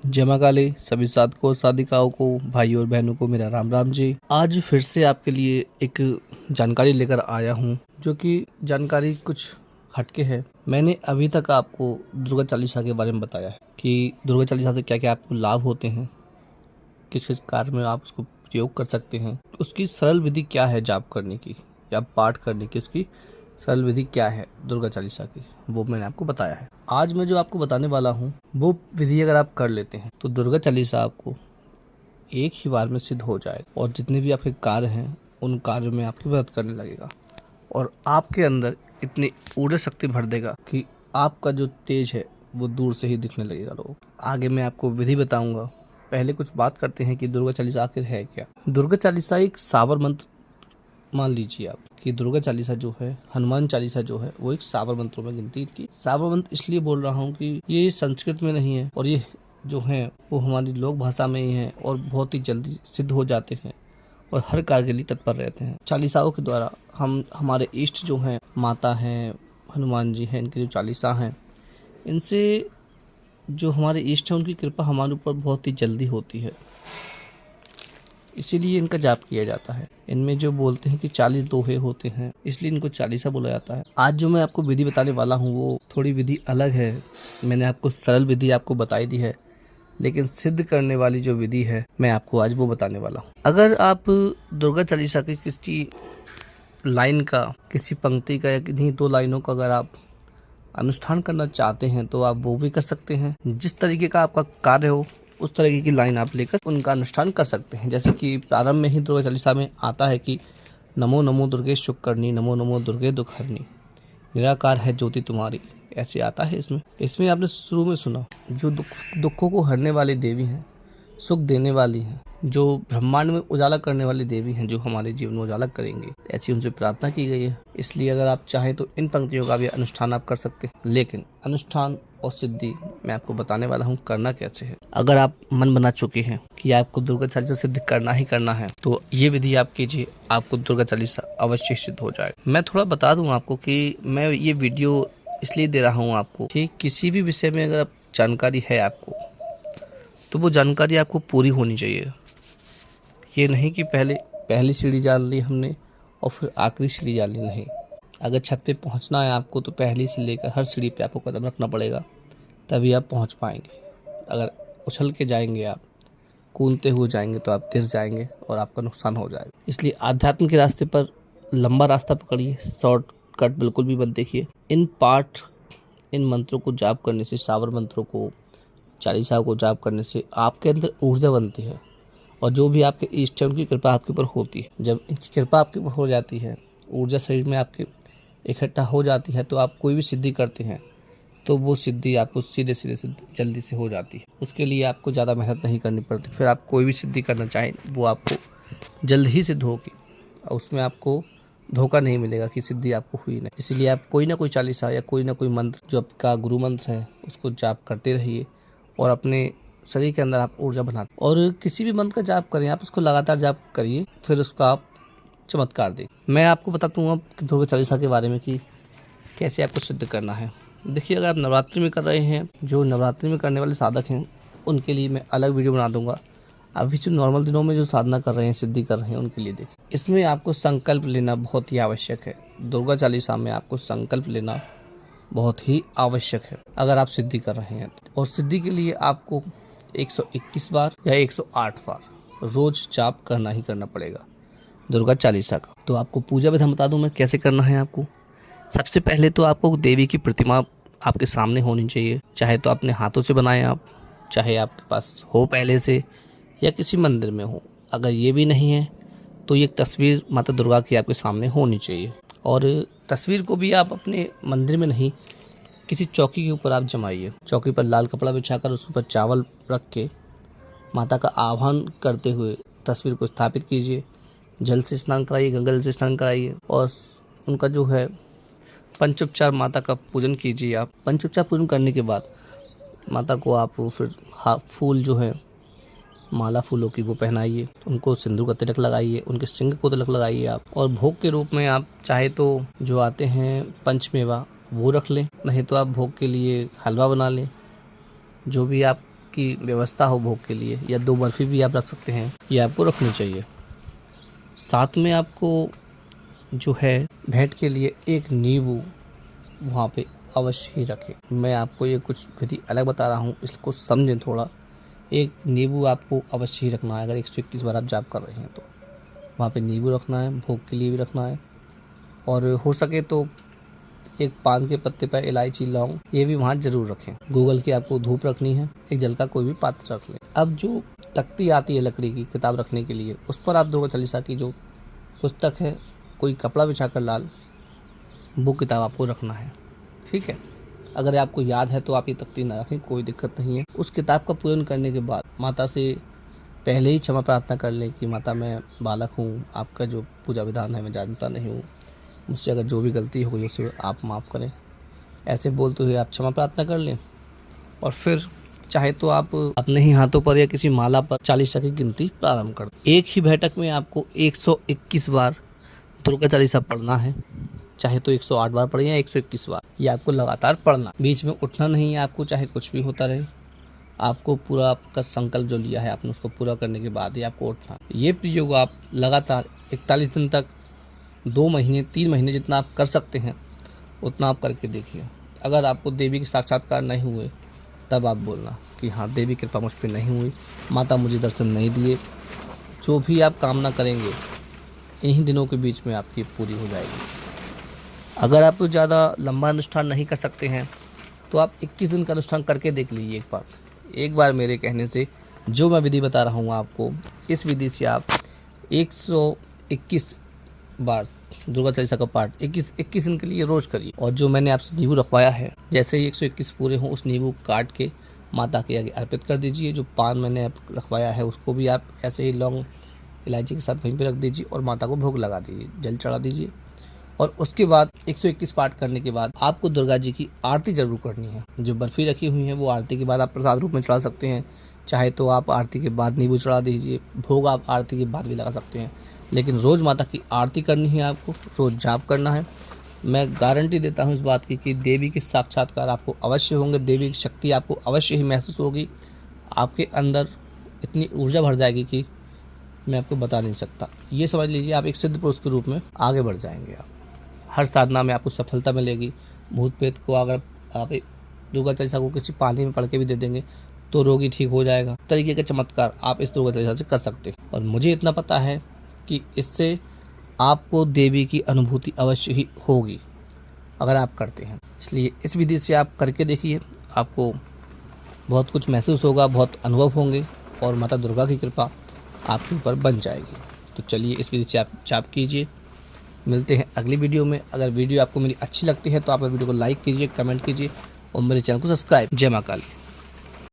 जय मां काली। सभी साधकों साधिकाओं को, भाई और बहनों को मेरा राम राम जी। आज फिर से आपके लिए एक जानकारी लेकर आया हूँ, जो कि जानकारी कुछ हटके है। मैंने अभी तक आपको दुर्गा चालीसा के बारे में बताया है कि दुर्गा चालीसा से क्या क्या आपको लाभ होते हैं, किस किस कार्य में आप उसको प्रयोग कर सकते हैं, उसकी सरल विधि क्या है जाप करने की या पाठ करने की, उसकी सरल विधि क्या है दुर्गा चालीसा की, वो मैंने आपको बताया है। आज मैं जो आपको बताने वाला हूँ वो विधि अगर आप कर लेते हैं तो दुर्गा चालीसा आपको एक ही बार में सिद्ध हो जाएगा और जितने भी आपके कार्य हैं उन कार्यों में आपकी मदद करने लगेगा और आपके अंदर इतनी ऊर्जा शक्ति भर देगा कि आपका जो तेज है वो दूर से ही दिखने लगेगा लोग। आगे मैं आपको विधि बताऊंगा। पहले कुछ बात करते हैं कि दुर्गा चालीसा आखिर है क्या। दुर्गा चालीसा एक सावर मंत्र मान लीजिए आप कि दुर्गा चालीसा जो है, हनुमान चालीसा जो है, वो एक सावर मंत्रों में गिनती की। सावर मंत्र इसलिए बोल रहा हूँ कि ये संस्कृत में नहीं है और ये जो है वो हमारी लोक भाषा में ही है और बहुत ही जल्दी सिद्ध हो जाते हैं और हर कार्य के लिए तत्पर रहते हैं। चालीसाओं के द्वारा हम हमारे इष्ट जो हैं, माता हैं, हनुमान जी हैं, इनकी जो चालीसा हैं, इनसे जो हमारे इष्ट हैं उनकी कृपा हमारे ऊपर बहुत ही जल्दी होती है, इसीलिए इनका जाप किया जाता है। इनमें जो बोलते हैं कि 40 दोहे होते हैं, इसलिए इनको चालीसा बोला जाता है। आज जो मैं आपको विधि बताने वाला हूँ वो थोड़ी विधि अलग है। मैंने आपको सरल विधि आपको बताई दी है, लेकिन सिद्ध करने वाली जो विधि है मैं आपको आज वो बताने वाला हूँ। अगर आप दुर्गा चालीसा की किसी लाइन का, किसी पंक्ति का या किन्हीं 2 लाइनों का अगर आप अनुष्ठान करना चाहते हैं तो आप वो भी कर सकते हैं। जिस तरीके का आपका कार्य हो उस तरीके की लाइन आप लेकर उनका अनुष्ठान कर सकते हैं। जैसे कि प्रारंभ में ही दुर्गा चालीसा में आता है कि नमो नमो दुर्गे शुक्करनी, नमो नमो दुर्गे दुखहरनी, निराकार है ज्योति तुम्हारी, ऐसे आता है। इसमें आपने शुरू में सुना, जो दुखों को हरने वाली देवी हैं, सुख देने वाली हैं, जो ब्रह्मांड में उजाला करने वाली देवी हैं, जो हमारे जीवन में उजाला करेंगे, ऐसी उनसे प्रार्थना की गई है। इसलिए अगर आप चाहें तो इन पंक्तियों का भी अनुष्ठान आप कर सकते हैं, लेकिन अनुष्ठान और सिद्धि मैं आपको बताने वाला हूँ करना कैसे है। अगर आप मन बना चुके हैं कि आपको दुर्गा चालीसा सिद्ध करना ही करना है तो ये विधि आप कीजिए, आपको दुर्गा चालीसा अवश्य सिद्ध हो जाएगा। मैं थोड़ा बता दूं आपको कि मैं ये वीडियो इसलिए दे रहा हूँ आपको कि किसी भी विषय में अगर जानकारी है आपको तो वो जानकारी आपको पूरी होनी चाहिए। ये नहीं कि पहली सीढ़ी जान ली हमने और फिर आखिरी सीढ़ी जान ली, नहीं। अगर छत पे पहुंचना है आपको तो पहली से लेकर हर सीढ़ी पे आपको कदम रखना पड़ेगा, तभी आप पहुंच पाएंगे। अगर उछल के जाएंगे, आप कूदते हुए जाएंगे तो आप गिर जाएंगे और आपका नुकसान हो जाएगा। इसलिए आध्यात्म के रास्ते पर लंबा रास्ता पकड़िए, शॉर्टकट बिल्कुल भी मत देखिए। इन मंत्रों को जाप करने से, सावर मंत्रों को, चालीसा को जाप करने से आपके अंदर ऊर्जा बनती है और जो भी आपके इष्ट है उनकी कृपा आपके ऊपर होती है। जब इनकी कृपा आपके ऊपर हो जाती है, ऊर्जा शरीर में आपके इकट्ठा हो जाती है, तो आप कोई भी सिद्धि करते हैं तो वो सिद्धि आपको सीधे जल्दी से हो जाती है। उसके लिए आपको ज़्यादा मेहनत नहीं करनी पड़ती। फिर आप कोई भी सिद्धि करना चाहें वो आपको जल्द ही सिद्ध होगी और उसमें आपको धोखा नहीं मिलेगा कि सिद्धि आपको हुई नहीं। इसीलिए आप कोई ना कोई चालीसा या कोई ना कोई मंत्र जो आपका गुरु मंत्र है उसको जाप करते रहिए और अपने शरीर के अंदर आप ऊर्जा बनाते। और किसी भी मंत्र का जाप करें, आप उसको लगातार जाप करिए, फिर उसका आप चमत्कार दें। मैं आपको बताता हूँ अब दुर्गा चालीसा के बारे में कि कैसे आपको सिद्ध करना है। देखिए, अगर आप नवरात्रि में कर रहे हैं, जो नवरात्रि में करने वाले साधक हैं उनके लिए मैं अलग वीडियो बना दूंगा। अभी जो नॉर्मल दिनों में जो साधना कर रहे हैं, सिद्धि कर रहे हैं, उनके लिए देखिए। इसमें आपको संकल्प लेना बहुत ही आवश्यक है। दुर्गा चालीसा में आपको संकल्प लेना बहुत ही आवश्यक है अगर आप सिद्धि कर रहे हैं। और सिद्धि के लिए आपको 121 बार या 108 बार रोज जाप करना ही करना पड़ेगा दुर्गा चालीसा का। तो आपको पूजा विधान बता दूं मैं कैसे करना है आपको। सबसे पहले तो आपको देवी की प्रतिमा आपके सामने होनी चाहिए, चाहे तो अपने हाथों से बनाएं आप, चाहे आपके पास हो पहले से या किसी मंदिर में हो। अगर ये भी नहीं है तो ये तस्वीर माता दुर्गा की आपके सामने होनी चाहिए। और तस्वीर को भी आप अपने मंदिर में नहीं, किसी चौकी के ऊपर आप जमाइए। चौकी पर लाल कपड़ा बिछाकर उस पर चावल रख के माता का आह्वान करते हुए तस्वीर को स्थापित कीजिए। जल से स्नान कराइए, गंगा जल से स्नान कराइए और उनका जो है पंचोपचार माता का पूजन कीजिए। आप पंचोपचार पूजन करने के बाद माता को आप फिर फूल जो है, माला फूलों की, वो पहनाइए। उनको सिंदूर का तिलक लगाइए, उनके सिंग को तिलक लगाइए आप। और भोग के रूप में आप चाहे तो जो आते हैं पंचमेवा वो रख लें, नहीं तो आप भोग के लिए हलवा बना लें। जो भी आप की व्यवस्था हो भोग के लिए, या 2 बर्फ़ी भी आप रख सकते हैं, ये आपको रखनी चाहिए। साथ में आपको जो है भेंट के लिए एक नींबू वहाँ पे अवश्य ही रखें। मैं आपको ये कुछ विधि अलग बता रहा हूँ, इसको समझें थोड़ा। एक नींबू आपको अवश्य ही रखना है। अगर 121 बार आप जाप कर रहे हैं तो वहाँ पे नींबू रखना है, भोग के लिए भी रखना है। और हो सके तो एक पान के पत्ते पर इलायची, लौंग, ये भी वहाँ ज़रूर रखें। गूगल की आपको धूप रखनी है। एक जल का कोई भी पात्र रख लें। अब जो तख्ती आती है लकड़ी की किताब रखने के लिए, उस पर आप दुर्गा चालीसा की जो पुस्तक है, कोई कपड़ा बिछाकर लाल, वो किताब आपको रखना है। ठीक है, अगर आपको याद है तो आप ये तख्ती ना रखें, कोई दिक्कत नहीं है। उस किताब का पूजन करने के बाद माता से पहले ही क्षमा प्रार्थना कर लें कि माता मैं बालक हूँ, आपका जो पूजा विधान है मैं जानता नहीं हूँ, मुझसे अगर जो भी गलती हो गई उसे आप माफ़ करें। ऐसे बोलते हुए आप क्षमा प्रार्थना कर लें और फिर चाहे तो आप अपने ही हाथों पर या किसी माला पर चालीसा की गिनती प्रारंभ कर दें। एक ही बैठक में आपको 121 बार दुर्गा चालीसा पढ़ना है, चाहे तो 108 बार पढ़ें या 121 बार, ये आपको लगातार पढ़ना। बीच में उठना नहीं है आपको, चाहे कुछ भी होता रहे। आपको पूरा आपका संकल्प जो लिया है आपने, उसको पूरा करने के बाद ही आपको उठना। ये प्रयोग आप लगातार 41 दिन तक, 2 महीने, 3 महीने, जितना आप कर सकते हैं उतना आप करके देखिए। अगर आपको देवी के साक्षात्कार नहीं हुए तब आप बोलना कि हाँ देवी कृपा मुझ पर नहीं हुई, माता मुझे दर्शन नहीं दिए। जो भी आप कामना करेंगे इन्हीं दिनों के बीच में आपकी पूरी हो जाएगी। अगर आप ज़्यादा लंबा अनुष्ठान नहीं कर सकते हैं तो आप 21 दिन का अनुष्ठान करके देख लीजिए एक बार मेरे कहने से। जो मैं विधि बता रहा हूँ आपको, इस विधि से आप 121 बार दुर्गा चालीसा का पाठ 21 दिन के लिए रोज करिए। और जो मैंने आपसे नींबू रखवाया है, जैसे ही 121 पूरे हों उस नींबू काट के माता के आगे अर्पित कर दीजिए। जो पान मैंने रखवाया है उसको भी आप ऐसे ही लौंग, इलायची के साथ वहीं पे रख दीजिए और माता को भोग लगा दीजिए, जल चढ़ा दीजिए। और उसके बाद 121 पाठ करने के बाद आपको दुर्गा जी की आरती जरूर करनी है। जो बर्फ़ी रखी हुई है वो आरती के बाद आप प्रसाद रूप में चढ़ा सकते हैं, चाहे तो आप आरती के बाद नींबू चढ़ा दीजिए। भोग आप आरती के बाद भी लगा सकते हैं, लेकिन रोज़ माता की आरती करनी है आपको, रोज़ जाप करना है। मैं गारंटी देता हूँ इस बात की कि देवी के साक्षात्कार आपको अवश्य होंगे, देवी की शक्ति आपको अवश्य ही महसूस होगी। आपके अंदर इतनी ऊर्जा भर जाएगी कि मैं आपको बता नहीं सकता। ये समझ लीजिए आप एक सिद्ध पुरुष के रूप में आगे बढ़ जाएंगे। आप हर साधना में आपको सफलता मिलेगी। भूत प्रेत को अगर आप दुर्गा चालीसा को किसी पानी में पढ़ के भी दे देंगे तो रोगी ठीक हो जाएगा। तरीके के चमत्कार आप इस दुर्गा चालीसा से कर सकते हैं। और मुझे इतना पता है कि इससे आपको देवी की अनुभूति अवश्य ही होगी अगर आप करते हैं। इसलिए इस विधि से आप करके देखिए, आपको बहुत कुछ महसूस होगा, बहुत अनुभव होंगे और माता दुर्गा की कृपा आपके ऊपर बन जाएगी। तो चलिए इस विधि से आप जाप कीजिए। मिलते हैं अगली वीडियो में। अगर वीडियो आपको मेरी अच्छी लगती है तो आप वीडियो को लाइक कीजिए, कमेंट कीजिए और मेरे चैनल को सब्सक्राइब। जय मां काली।